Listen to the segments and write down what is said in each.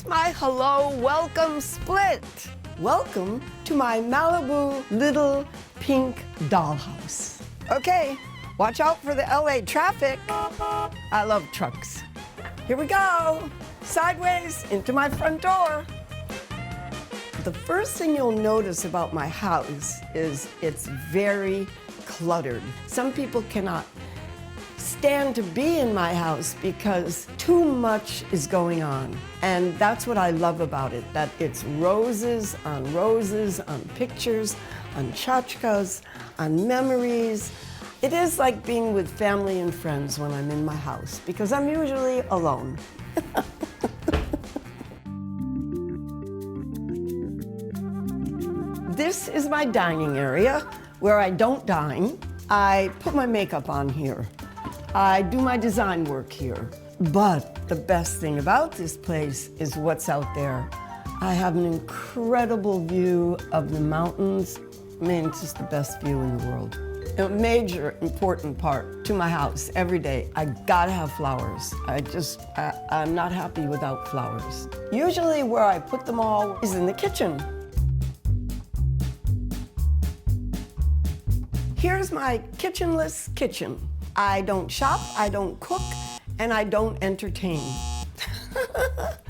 Here's my hello welcome split. Welcome to my Malibu little pink dollhouse. Okay, watch out for the LA traffic. I love trucks. Here we go. Sideways into my front door. The first thing you'll notice about my house is it's very cluttered. Some people cannot stand to be in my house because too much is going on. And that's what I love about it, that it's roses, on pictures, on tchotchkes, on memories. It is like being with family and friends when I'm in my house because I'm usually alone. This is my dining area where I don't dine. I put my makeup on here. I do my design work here. But the best thing about this place is what's out there. I have an incredible view of the mountains. I mean, it's just the best view in the world. A major important part to my house every day, I gotta have flowers. I'm not happy without flowers. Usually where I put them all is in the kitchen. Here's my kitchenless kitchen. I don't shop, I don't cook, and I don't entertain.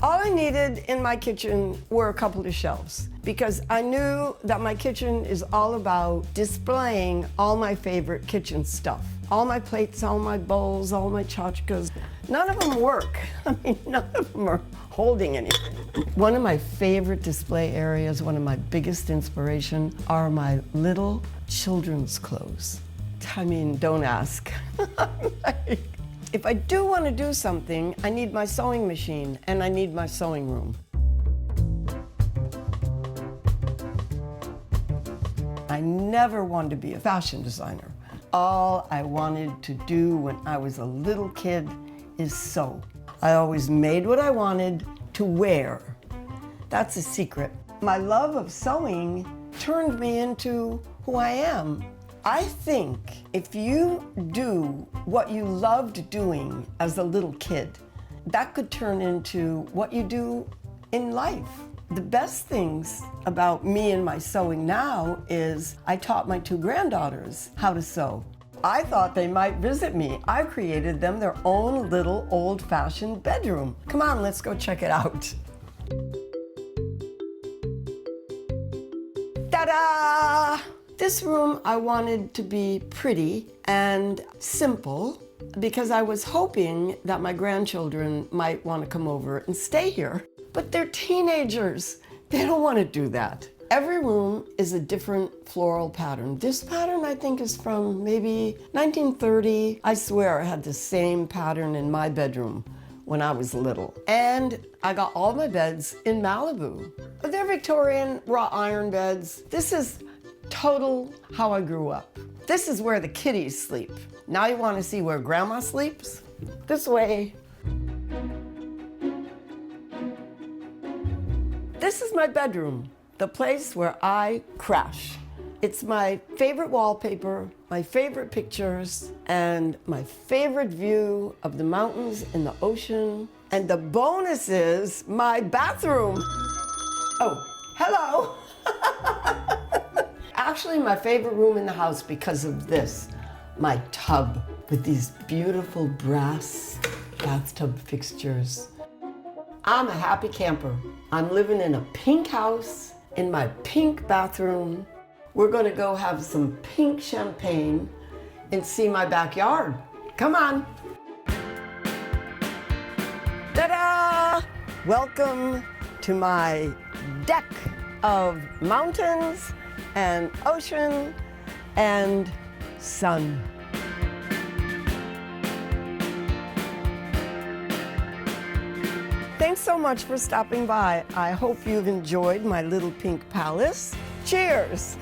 All I needed in my kitchen were a couple of shelves because I knew that my kitchen is all about displaying all my favorite kitchen stuff. All my plates, all my bowls, all my tchotchkes. None of them work. I mean, none of them are holding anything. One of my favorite display areas, one of my biggest inspiration, are my little children's clothes. I mean, don't ask. If I do want to do something, I need my sewing machine and I need my sewing room. I never wanted to be a fashion designer. All I wanted to do when I was a little kid is sew. I always made what I wanted to wear. That's a secret. My love of sewing turned me into who I am. I think if you do what you loved doing as a little kid, that could turn into what you do in life. The best things about me and my sewing now is I taught my two granddaughters how to sew. I thought they might visit me. I created them their own little old-fashioned bedroom. Come on, let's go check it out. Ta-da! This room I wanted to be pretty and simple because I was hoping that my grandchildren might want to come over and stay here. But they're teenagers. They don't want to do that. Every room is a different floral pattern. This pattern I think is from maybe 1930. I swear I had the same pattern in my bedroom when I was little. And I got all my beds in Malibu. They're Victorian wrought iron beds. This is total how I grew up. This is where the kiddies sleep. Now you want to see where Grandma sleeps? This way. This is my bedroom, the place where I crash. It's my favorite wallpaper, my favorite pictures, and my favorite view of the mountains and the ocean. And the bonus is my bathroom. Oh, hello. Actually, my favorite room in the house because of this, my tub with these beautiful brass bathtub fixtures. I'm a happy camper. I'm living in a pink house, in my pink bathroom. We're gonna go have some pink champagne and see my backyard. Come on. Ta-da! Welcome to my deck of mountains and ocean and sun. Thanks so much for stopping by. I hope you've enjoyed my little pink palace. Cheers!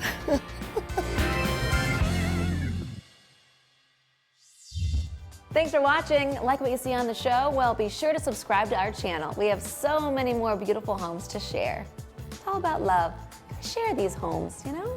Thanks for watching. Like what you see on the show? Well, be sure to subscribe to our channel. We have so many more beautiful homes to share. It's all about love. Share these homes, you know?